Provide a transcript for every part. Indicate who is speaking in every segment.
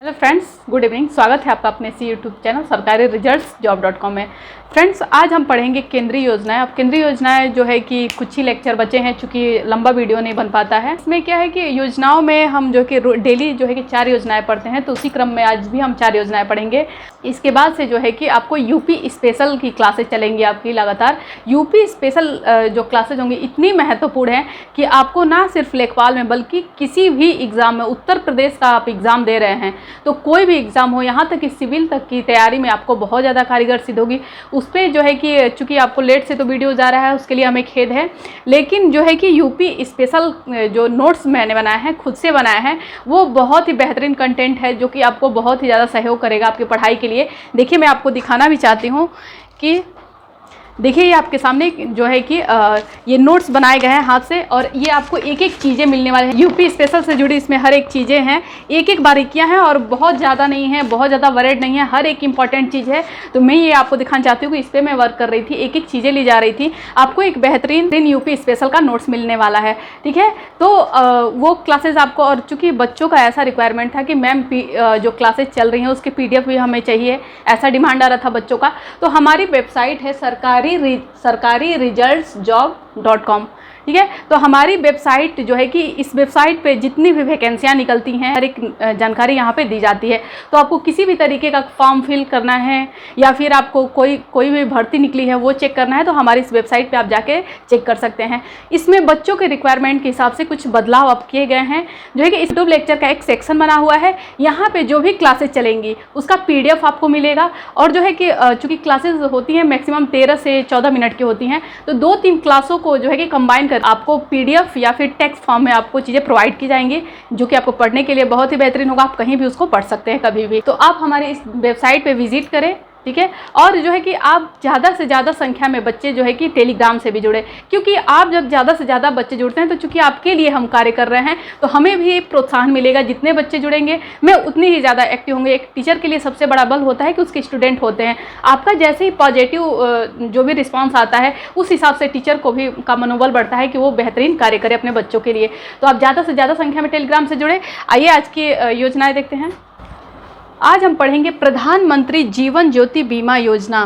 Speaker 1: Hello friends, good evening. स्वागत है आपका अपने इसी यूट्यूब चैनल सरकारी रिजल्ट्स जॉब.com में। फ्रेंड्स, आज हम पढ़ेंगे केंद्रीय योजनाएं। अब केंद्रीय योजनाएं जो है कि कुछ ही लेक्चर बचे हैं, चूँकि लंबा वीडियो नहीं बन पाता है। इसमें क्या है कि योजनाओं में हम जो कि डेली जो है कि 4 योजनाएं पढ़ते हैं, तो उसी क्रम में आज भी हम 4 योजनाएं पढ़ेंगे। इसके बाद से जो है कि आपको यूपी स्पेशल की क्लासेज चलेंगी आपकी लगातार। यूपी स्पेशल जो क्लासेज होंगी इतनी महत्वपूर्ण है कि आपको ना सिर्फ लेखपाल में बल्कि किसी भी एग्ज़ाम में, उत्तर प्रदेश का आप एग्ज़ाम दे रहे हैं तो कोई भी एग्ज़ाम हो, यहाँ तक कि सिविल तक की तैयारी में आपको बहुत ज़्यादा कारीगर सिद्ध होगी। उस पर जो है कि चूँकि आपको लेट से तो वीडियो जा रहा है, उसके लिए हमें खेद है, लेकिन जो है कि यूपी स्पेशल जो नोट्स मैंने बनाए हैं, खुद से बनाए हैं, वो बहुत ही बेहतरीन कंटेंट है जो कि आपको बहुत ही ज़्यादा सहयोग करेगा आपकी पढ़ाई के लिए। देखिए, मैं आपको दिखाना भी चाहती हूँ कि देखिए, ये आपके सामने जो है कि ये नोट्स बनाए गए हैं हाथ से, और ये आपको एक एक चीज़ें मिलने वाली हैं। यूपी स्पेशल से जुड़ी इसमें हर एक चीज़ें हैं, एक एक बारीकियां हैं और बहुत ज़्यादा नहीं है, बहुत ज़्यादा वर्ड नहीं है, हर एक इंपॉर्टेंट चीज़ है। तो मैं ये आपको दिखाना चाहती हूँ कि इस पर मैं वर्क कर रही थी, एक एक चीज़ें ली जा रही थी। आपको एक बेहतरीन यूपी स्पेशल का नोट्स मिलने वाला है, ठीक है। तो वो क्लासेज आपको, और चूँकि बच्चों का ऐसा रिक्वायरमेंट था कि मैम जो क्लासेज चल रही हैं उसके PDF भी हमें चाहिए, ऐसा डिमांड आ रहा था बच्चों का। तो हमारी वेबसाइट है सरकारी रिजल्ट्स जॉब.com, ठीक है। तो हमारी वेबसाइट जो है कि इस वेबसाइट पे जितनी भी वैकेंसियाँ निकलती हैं, हर एक जानकारी यहाँ पे दी जाती है। तो आपको किसी भी तरीके का फॉर्म फिल करना है या फिर आपको कोई भी भर्ती निकली है वो चेक करना है, तो हमारी इस वेबसाइट पे आप जाके चेक कर सकते हैं। इसमें बच्चों के रिक्वायरमेंट के हिसाब से कुछ बदलाव अब किए गए हैं, जो है कि इस यूट्यूब लेक्चर का एक सेक्शन बना हुआ है। यहाँ पर जो भी क्लासेज चलेंगी उसका PDF आपको मिलेगा, और जो है कि चूँकि क्लासेज होती हैं मैक्सिमम 13 से 14 मिनट की होती हैं, तो 2-3 क्लासों को जो है कि कंबाइन आपको PDF या फिर टेक्स्ट फॉर्म में आपको चीज़ें प्रोवाइड की जाएंगी, जो कि आपको पढ़ने के लिए बहुत ही बेहतरीन होगा। आप कहीं भी उसको पढ़ सकते हैं कभी भी। तो आप हमारे इस वेबसाइट पे विजिट करें, ठीक है। और जो है कि आप ज़्यादा से ज़्यादा संख्या में बच्चे जो है कि टेलीग्राम से भी जुड़े, क्योंकि आप जब ज़्यादा से ज़्यादा बच्चे जुड़ते हैं तो चूँकि आपके लिए हम कार्य कर रहे हैं तो हमें भी प्रोत्साहन मिलेगा। जितने बच्चे जुड़ेंगे मैं उतनी ही ज़्यादा एक्टिव होंगे। एक टीचर के लिए सबसे बड़ा बल होता है कि उसके स्टूडेंट होते हैं। आपका जैसे ही पॉजिटिव जो भी रिस्पॉन्स आता है उस हिसाब से टीचर को भी का मनोबल बढ़ता है कि वो बेहतरीन कार्य करे अपने बच्चों के लिए। तो आप ज़्यादा से ज़्यादा संख्या में टेलीग्राम से जुड़े। आइए आज की योजनाएँ देखते हैं। आज हम पढ़ेंगे प्रधानमंत्री जीवन ज्योति बीमा योजना।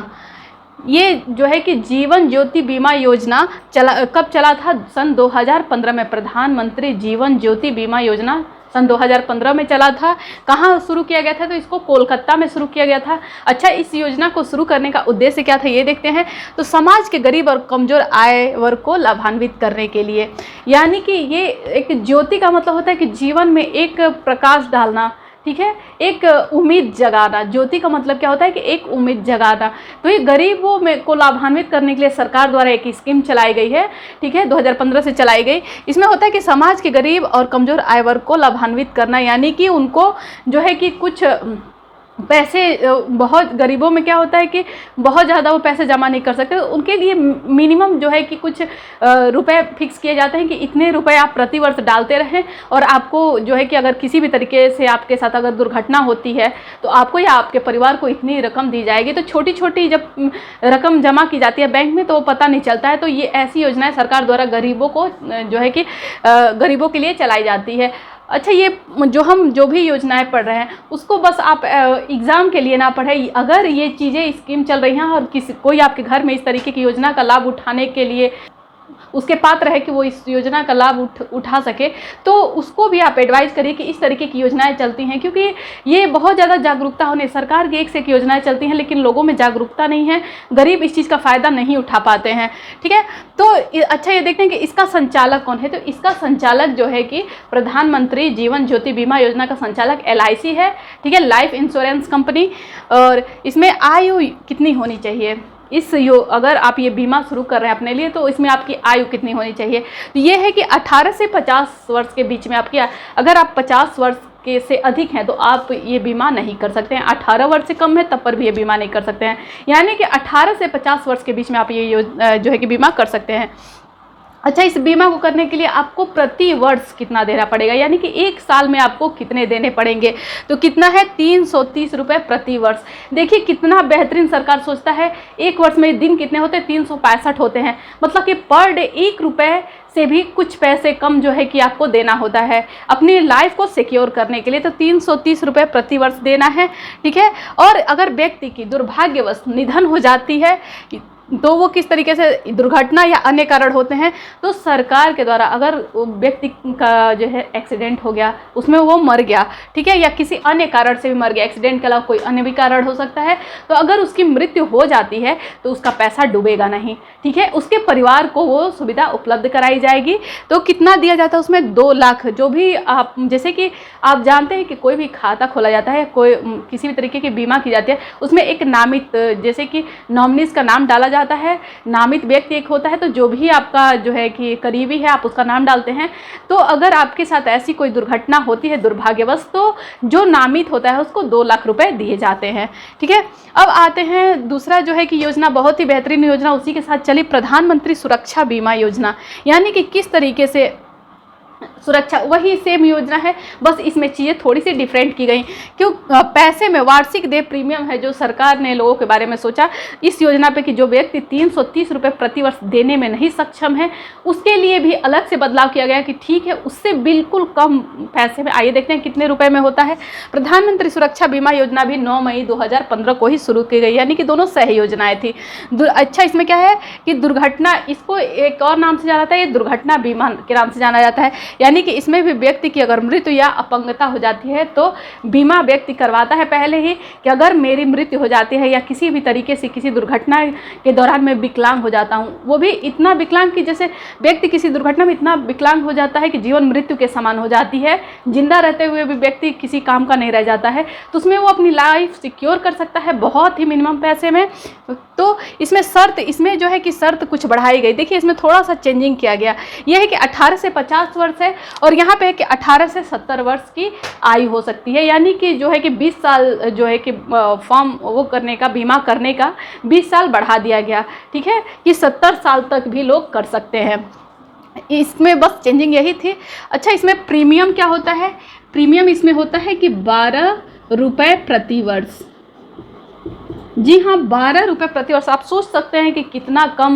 Speaker 1: ये जो है कि जीवन ज्योति बीमा योजना कब चला था? सन 2015 में। प्रधानमंत्री जीवन ज्योति बीमा योजना सन 2015 में चला था। कहाँ शुरू किया गया था? तो इसको कोलकाता में शुरू किया गया था। अच्छा, इस योजना को शुरू करने का उद्देश्य क्या था ये देखते हैं। तो समाज के गरीब और कमज़ोर आय वर्ग को लाभान्वित करने के लिए, यानी कि ये एक ज्योति का मतलब होता है कि जीवन में एक प्रकाश डालना, ठीक है, एक उम्मीद जगाना। ज्योति का मतलब क्या होता है कि एक उम्मीद जगाना। तो ये गरीबों में को लाभान्वित करने के लिए सरकार द्वारा एक स्कीम चलाई गई है, ठीक है, 2015 से चलाई गई। इसमें होता है कि समाज के गरीब और कमज़ोर आय वर्ग को लाभान्वित करना, यानी कि उनको जो है कि कुछ पैसे, बहुत गरीबों में क्या होता है कि बहुत ज़्यादा वो पैसे जमा नहीं कर सकते, उनके लिए मिनिमम जो है कि कुछ रुपए फिक्स किए जाते हैं कि इतने रुपए आप प्रति वर्ष डालते रहें, और आपको जो है कि अगर किसी भी तरीके से आपके साथ अगर दुर्घटना होती है तो आपको या आपके परिवार को इतनी रकम दी जाएगी। तो छोटी छोटी जब रकम जमा की जाती है बैंक में तो वो पता नहीं चलता है। तो ये ऐसी योजनाएँ सरकार द्वारा गरीबों को जो है कि गरीबों के लिए चलाई जाती है। अच्छा, ये जो भी योजनाएं पढ़ रहे हैं उसको बस आप एग्ज़ाम के लिए ना पढ़ें। अगर ये चीज़ें स्कीम चल रही हैं और कोई आपके घर में इस तरीके की योजना का लाभ उठाने के लिए उसके पात्र है कि वो इस योजना का लाभ उठा सके, तो उसको भी आप एडवाइस करिए कि इस तरीके की योजनाएं चलती हैं, क्योंकि ये बहुत ज़्यादा जागरूकता होने, सरकार की एक से एक योजनाएं चलती हैं लेकिन लोगों में जागरूकता नहीं है, गरीब इस चीज़ का फ़ायदा नहीं उठा पाते हैं, ठीक है। तो अच्छा, ये देखते हैं कि इसका संचालक कौन है। तो इसका संचालक जो है कि प्रधानमंत्री जीवन ज्योति बीमा योजना का संचालक LIC है, ठीक है, लाइफ इंश्योरेंस कंपनी। और इसमें आयु कितनी होनी चाहिए, अगर आप ये बीमा शुरू कर रहे हैं अपने लिए तो इसमें आपकी आयु कितनी होनी चाहिए। तो ये है कि 18 से 50 वर्ष के बीच में आपकी, अगर आप 50 वर्ष के से अधिक हैं तो आप ये बीमा नहीं कर सकते हैं। 18 वर्ष से कम है तब पर भी ये बीमा नहीं कर सकते हैं, यानी कि 18 से 50 वर्ष के बीच में आप ये जो है कि बीमा कर सकते हैं। अच्छा, इस बीमा को करने के लिए आपको प्रति वर्ष कितना देना पड़ेगा, यानी कि एक साल में आपको कितने देने पड़ेंगे, तो कितना है 330 रुपये प्रति वर्ष। देखिए कितना बेहतरीन सरकार सोचता है। एक वर्ष में दिन कितने होते हैं, 365 होते हैं, मतलब कि पर डे 1 रुपये से भी कुछ पैसे कम जो है कि आपको देना होता है अपनी लाइफ को सिक्योर करने के लिए। तो 330 रुपये प्रति वर्ष देना है, ठीक है। और अगर व्यक्ति की दुर्भाग्यवश निधन हो जाती है तो वो किस तरीके से दुर्घटना या अन्य कारण होते हैं, तो सरकार के द्वारा अगर व्यक्ति का जो है एक्सीडेंट हो गया, उसमें वो मर गया, ठीक है, या किसी अन्य कारण से भी मर गया, एक्सीडेंट के अलावा कोई अन्य भी कारण हो सकता है, तो अगर उसकी मृत्यु हो जाती है तो उसका पैसा डूबेगा नहीं, ठीक है। उसके परिवार को वो सुविधा उपलब्ध कराई जाएगी। तो कितना दिया जाता है उसमें, 2 लाख। जो भी आप, जैसे कि आप जानते हैं कि कोई भी खाता खोला जाता है, कोई किसी भी तरीके की बीमा की जाती है, उसमें एक नामित, जैसे कि नॉमिनीज का नाम डाला जाता है, नामित व्यक्ति एक होता है, तो जो भी आपका जो है कि करीबी है आप उसका नाम डालते हैं। तो अगर आपके साथ ऐसी कोई दुर्घटना होती है दुर्भाग्यवश, तो जो नामित होता है उसको 2 लाख रुपए दिए जाते हैं, ठीक है। अब आते हैं दूसरा जो है कि योजना, बहुत ही बेहतरीन योजना उसी के साथ चली, प्रधानमंत्री सुरक्षा बीमा योजना। यानी कि किस तरीके से सुरक्षा, वही सेम योजना है, बस इसमें चीज़ें थोड़ी सी डिफरेंट की गई। क्यों, पैसे में वार्षिक देय प्रीमियम है जो सरकार ने लोगों के बारे में सोचा इस योजना पे कि जो व्यक्ति 330 रुपये प्रति वर्ष देने में नहीं सक्षम है उसके लिए भी अलग से बदलाव किया गया कि ठीक है उससे बिल्कुल कम पैसे में। आइए देखते हैं कितने रुपए में होता है। प्रधानमंत्री सुरक्षा बीमा योजना भी 9 मई 2015 को ही शुरू की गई, यानी कि दोनों सह योजनाएँ थी। अच्छा, इसमें क्या है कि दुर्घटना, इसको एक और नाम से जाना जाता है, ये दुर्घटना बीमा के नाम से जाना जाता है। यानी कि इसमें भी व्यक्ति की अगर मृत्यु या अपंगता हो जाती है तो बीमा व्यक्ति करवाता है पहले ही कि अगर मेरी मृत्यु हो जाती है या किसी भी तरीके से किसी दुर्घटना के दौरान मैं विकलांग हो जाता हूँ, वो भी इतना विकलांग कि जैसे व्यक्ति किसी दुर्घटना में इतना विकलांग हो जाता है कि जीवन मृत्यु के समान हो जाती है, जिंदा रहते हुए भी व्यक्ति किसी काम का नहीं रह जाता है, तो उसमें वो अपनी लाइफ सिक्योर कर सकता है बहुत ही मिनिमम पैसे में। तो इसमें शर्त, इसमें जो है कि शर्त कुछ बढ़ाई गई। देखिए इसमें थोड़ा सा चेंजिंग किया गया, यह है कि 18 से 50 वर्ष है और यहाँ पे है कि 18 से 70 वर्ष की आयु हो सकती है। यानी कि जो है कि 20 साल जो है कि फॉर्म वो करने का, बीमा करने का 20 साल बढ़ा दिया गया, ठीक है, कि 70 साल तक भी लोग कर सकते हैं। इसमें बस चेंजिंग यही थी। अच्छा, इसमें प्रीमियम क्या होता है, प्रीमियम इसमें होता है कि 12 रुपये प्रति वर्ष। जी हाँ, 12 रुपये प्रति वर्ष। आप सोच सकते हैं कि कितना कम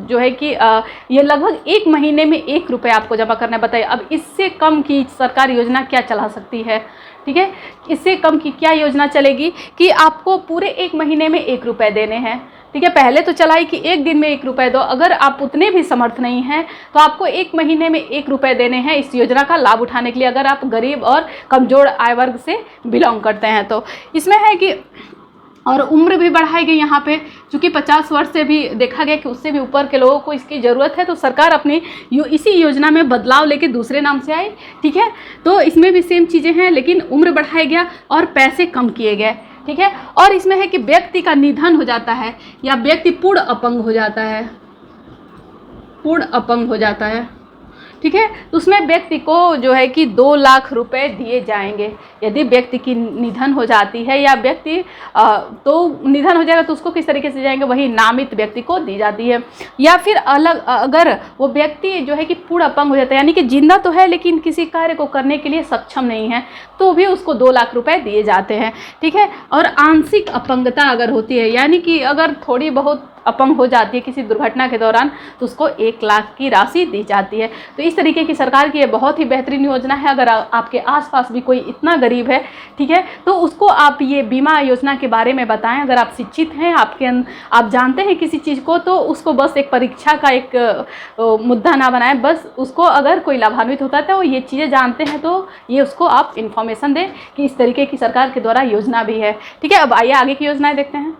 Speaker 1: जो है कि ये लगभग 1 महीने में 1 रुपये आपको जमा करना है। बताइए अब इससे कम की सरकार योजना क्या चला सकती है, ठीक है। इससे कम की क्या योजना चलेगी कि आपको पूरे 1 महीने में 1 रुपये देने हैं, ठीक है। पहले तो चलाई कि 1 दिन में 1 रुपये दो, अगर आप उतने भी समर्थ नहीं हैं तो आपको 1 महीने में 1 रुपये देने हैं इस योजना का लाभ उठाने के लिए, अगर आप गरीब और कमज़ोर आय वर्ग से बिलोंग करते हैं तो। इसमें है कि और उम्र भी बढ़ाई गई यहाँ पे, चूँकि 50 वर्ष से भी देखा गया कि उससे भी ऊपर के लोगों को इसकी ज़रूरत है, तो सरकार अपनी इसी योजना में बदलाव लेके दूसरे नाम से आई, ठीक है। तो इसमें भी सेम चीज़ें हैं, लेकिन उम्र बढ़ाया गया और पैसे कम किए गए, ठीक है। और इसमें है कि व्यक्ति का निधन हो जाता है या व्यक्ति पूर्ण अपंग हो जाता है, पूर्ण अपंग हो जाता है, ठीक है, तो उसमें व्यक्ति को जो है कि 2 लाख रुपए दिए जाएंगे। यदि व्यक्ति की निधन हो जाती है या व्यक्ति तो निधन हो जाएगा तो उसको किस तरीके से जाएंगे, वही नामित व्यक्ति को दी जाती है। या फिर अलग अगर वो व्यक्ति जो है कि पूर्ण अपंग हो जाता है, यानी कि जिंदा तो है लेकिन किसी कार्य को करने के लिए सक्षम नहीं है, तो भी उसको 2 लाख रुपए दिए जाते हैं, ठीक है। और आंशिक अपंगता अगर होती है, यानी कि अगर थोड़ी बहुत अपंग हो जाती है किसी दुर्घटना के दौरान, तो उसको 1 लाख की राशि दी जाती है। तो इस तरीके की सरकार की ये बहुत ही बेहतरीन योजना है। अगर आपके आसपास भी कोई इतना गरीब है, ठीक है, तो उसको आप ये बीमा योजना के बारे में बताएं। अगर आप शिक्षित हैं, आप जानते हैं किसी चीज़ को, तो उसको बस एक परीक्षा का एक मुद्दा ना बनाएं, बस उसको अगर कोई लाभान्वित होता है तो ये चीज़ें जानते हैं तो ये उसको आप इन्फॉर्मेशन दें कि इस तरीके की सरकार के द्वारा योजना भी है, ठीक है। अब आइए आगे की योजनाएं देखते हैं।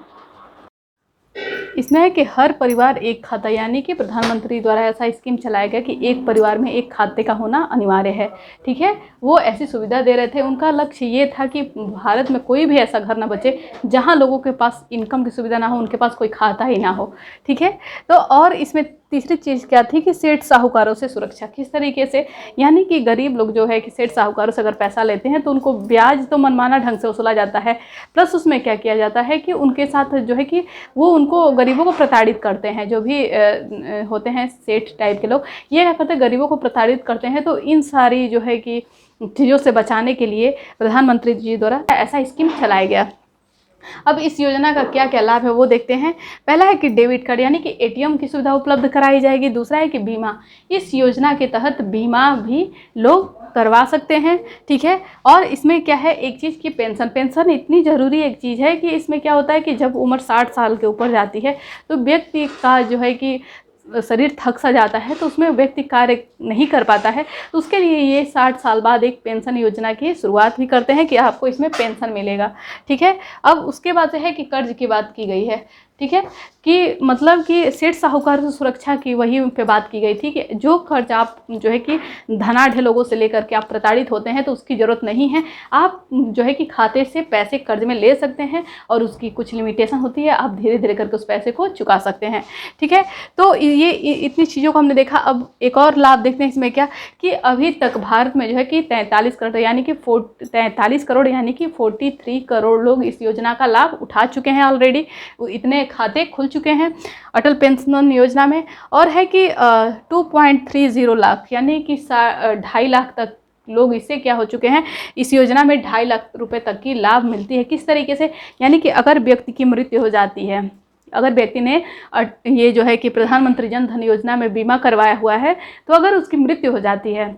Speaker 1: इसमें है कि हर परिवार एक खाता, यानी कि प्रधानमंत्री द्वारा ऐसा स्कीम चलाया गया कि एक परिवार में एक खाते का होना अनिवार्य है, ठीक है। वो ऐसी सुविधा दे रहे थे, उनका लक्ष्य ये था कि भारत में कोई भी ऐसा घर ना बचे जहां लोगों के पास इनकम की सुविधा ना हो, उनके पास कोई खाता ही ना हो, ठीक है। तो और इसमें तीसरी चीज़ क्या थी कि सेठ साहूकारों से सुरक्षा। किस तरीके से, यानी कि गरीब लोग जो है कि सेठ साहूकारों से अगर पैसा लेते हैं तो उनको ब्याज तो मनमाना ढंग से वसूला जाता है, प्लस उसमें क्या किया जाता है कि उनके साथ जो है कि वो उनको गरीबों को प्रताड़ित करते हैं। जो भी होते हैं सेठ टाइप के लोग, ये क्या करते हैं, गरीबों को प्रताड़ित करते हैं। तो इन सारी जो है कि चीज़ों से बचाने के लिए प्रधानमंत्री जी द्वारा ऐसा स्कीम चलाया गया। अब इस योजना का क्या क्या लाभ है वो देखते हैं। पहला है कि डेबिट कार्ड यानी कि एटीएम की सुविधा उपलब्ध कराई जाएगी। दूसरा है कि बीमा, इस योजना के तहत बीमा भी लोग करवा सकते हैं, ठीक है। और इसमें क्या है, एक चीज़ की पेंशन इतनी ज़रूरी एक चीज़ है कि इसमें क्या होता है कि जब उम्र 60 साल के ऊपर जाती है तो व्यक्ति का जो है कि शरीर थक सा जाता है, तो उसमें व्यक्ति कार्य नहीं कर पाता है, तो उसके लिए ये 60 साल बाद एक पेंशन योजना की शुरुआत भी करते हैं कि आपको इसमें पेंशन मिलेगा, ठीक है। अब उसके बाद है कि कर्ज की बात की गई है, ठीक है, कि मतलब कि सेठ साहूकार से सुरक्षा की वही पे बात की गई थी कि जो कर्ज आप जो है कि धनाढ़ लोगों से लेकर के आप प्रताड़ित होते हैं तो उसकी ज़रूरत नहीं है। आप जो है कि खाते से पैसे कर्ज में ले सकते हैं और उसकी कुछ लिमिटेशन होती है, आप धीरे धीरे करके उस पैसे को चुका सकते हैं, ठीक है। तो ये इतनी चीज़ों को हमने देखा। अब एक और लाभ देखते हैं इसमें क्या, कि अभी तक भारत में जो है कि 43 करोड़ यानी कि 43 करोड़ लोग इस योजना का लाभ उठा चुके हैं ऑलरेडी। इतने खाते खुल चुके हैं अटल पेंशन योजना में। और है कि 2.30 लाख यानी कि 2.5 लाख तक लोग इससे क्या हो चुके हैं, इस योजना में 2.5 लाख रुपए तक की लाभ मिलती है। किस तरीके से, यानी कि अगर व्यक्ति की मृत्यु हो जाती है, अगर व्यक्ति ने ये जो है कि प्रधानमंत्री जन धन योजना में बीमा करवाया हुआ है, तो अगर उसकी मृत्यु हो जाती है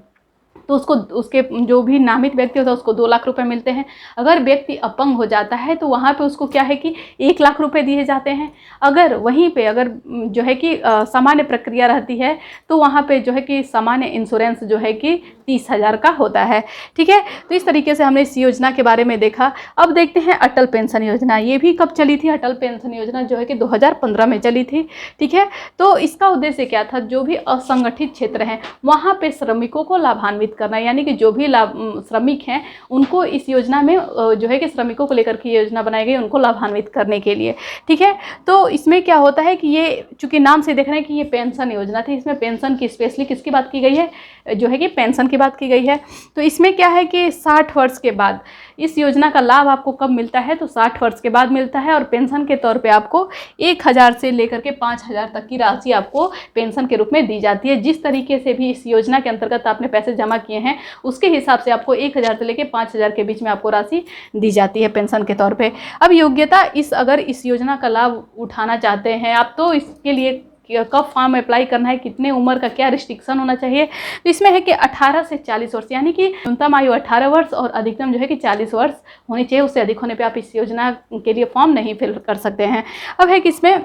Speaker 1: तो उसको उसके जो भी नामित व्यक्ति होता है उसको 2 लाख रुपए मिलते हैं। अगर व्यक्ति अपंग हो जाता है तो वहाँ पे उसको क्या है कि 1 लाख रुपए दिए जाते हैं। अगर वहीं पे अगर जो है कि सामान्य प्रक्रिया रहती है तो वहाँ पे जो है कि सामान्य इंश्योरेंस जो है कि 30,000 का होता है, ठीक है। तो इस तरीके से हमने इस योजना के बारे में देखा। अब देखते हैं अटल पेंशन योजना। ये भी कब चली थी, अटल पेंशन योजना जो है कि 2015 में चली थी, ठीक है। तो इसका उद्देश्य क्या था, जो भी असंगठित क्षेत्र हैं वहाँ पे श्रमिकों को लाभान्वित करना, यानी कि जो भी श्रमिक हैं उनको इस योजना में जो है कि श्रमिकों को लेकर के योजना बनाई गई, उनको लाभान्वित करने के लिए, ठीक है। तो इसमें क्या होता है कि ये चूंकि नाम से देख रहे हैं कि ये पेंशन योजना थी, इसमें पेंशन की स्पेशली किसकी बात की गई है, जो है कि पेंशन की बात की गई है। तो इसमें क्या है कि 60 वर्ष के बाद इस योजना का लाभ आपको कब मिलता है, तो 60 वर्ष के बाद मिलता है। और पेंशन के तौर पे आपको 1,000 से लेकर के 5,000 तक की राशि आपको पेंशन के रूप में दी जाती है। जिस तरीके से भी इस योजना के अंतर्गत आपने पैसे जमा किए हैं उसके हिसाब से आपको 1,000 से लेकर 5,000 के बीच में आपको राशि दी जाती है पेंशन के तौर पे। अब योग्यता, अगर इस योजना का लाभ उठाना चाहते हैं आप, तो इसके लिए कब फॉर्म अप्लाई करना है, कितने उम्र का क्या रिस्ट्रिक्शन होना चाहिए, तो इसमें है कि 18 से 40 वर्ष, यानी कि न्यूनतम आयु 18 वर्ष और अधिकतम जो है कि 40 वर्ष होनी चाहिए। उससे अधिक होने पे आप इस योजना के लिए फॉर्म नहीं फिल कर सकते हैं। अब है कि इसमें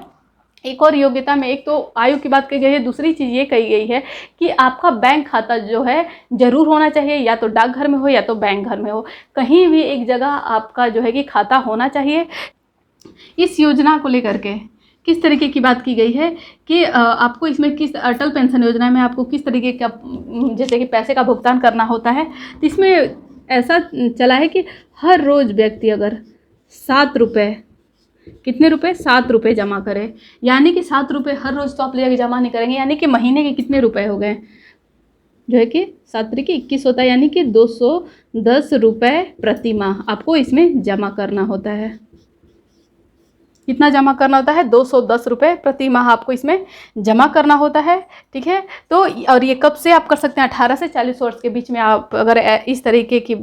Speaker 1: एक और योग्यता में, एक तो आयु की बात की गई है, दूसरी चीज़ ये कही गई है कि आपका बैंक खाता जो है ज़रूर होना चाहिए, या तो डाकघर में हो या तो बैंक घर में हो, कहीं भी एक जगह आपका जो है कि खाता होना चाहिए। इस योजना को लेकर के किस तरीके की बात की गई है कि आपको इसमें किस अटल पेंशन योजना में आपको किस तरीके का जैसे कि पैसे का भुगतान करना होता है। तो इसमें ऐसा चला है कि हर रोज़ व्यक्ति अगर 7 रुपये, कितने रुपए, 7 रुपये जमा करें, यानी कि 7 रुपये हर रोज़ तो आप ले जमा नहीं करेंगे, यानी कि महीने के कितने रुपए हो गए, जो है कि 7 तरीके 21 होता है, यानी कि 210 रुपये प्रति माह आपको इसमें जमा करना होता है। कितना जमा करना होता है, 210 रुपये प्रति माह आपको इसमें जमा करना होता है, ठीक है। तो और ये कब से आप कर सकते हैं, 18 से 40 वर्ष के बीच में आप अगर इस तरीके की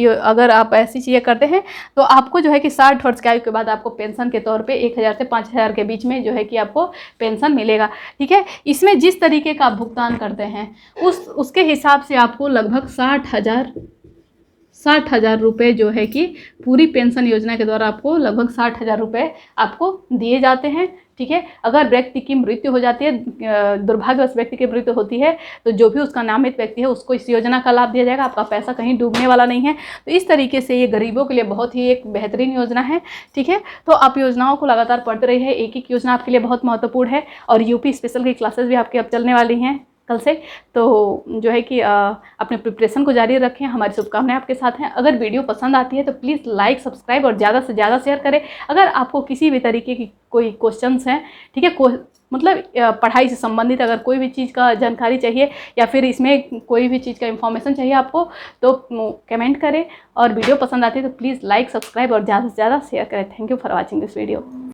Speaker 1: अगर आप ऐसी चीज़ें करते हैं तो आपको जो है कि 60 वर्ष की आयु के बाद आपको पेंशन के तौर पे 1,000 से 5,000 के बीच में जो है कि आपको पेंशन मिलेगा, ठीक है। इसमें जिस तरीके का आप भुगतान करते हैं उसके हिसाब से आपको लगभग 60,000 रुपये जो है कि पूरी पेंशन योजना के द्वारा आपको लगभग 60,000 रुपये आपको दिए जाते हैं, ठीक है। अगर व्यक्ति की मृत्यु हो जाती है, दुर्भाग्यवश व्यक्ति की मृत्यु होती है, तो जो भी उसका नामित व्यक्ति है उसको इस योजना का लाभ दिया जाएगा, आपका पैसा कहीं डूबने वाला नहीं है। तो इस तरीके से ये गरीबों के लिए बहुत ही एक बेहतरीन योजना है, ठीक है। तो आप योजनाओं को लगातार पढ़ते रहिए, एक एक योजना आपके लिए बहुत महत्वपूर्ण है। और यूपी स्पेशल की क्लासेस भी आपकी अब चलने वाली हैं, कल से। तो जो है कि अपने प्रिपरेशन को जारी रखें, हमारी शुभकामनाएं आपके साथ हैं। अगर वीडियो पसंद आती है तो प्लीज़ लाइक, सब्सक्राइब और ज़्यादा से ज़्यादा शेयर करें। अगर आपको किसी भी तरीके की कोई क्वेश्चंस हैं, ठीक है, मतलब पढ़ाई से संबंधित अगर कोई भी चीज़ का जानकारी चाहिए या फिर इसमें कोई भी चीज़ का इन्फॉर्मेशन चाहिए आपको, तो कमेंट करें। और वीडियो पसंद आती है तो प्लीज़ लाइक, सब्सक्राइब और ज़्यादा से ज़्यादा शेयर करें। Thank you for watching this video.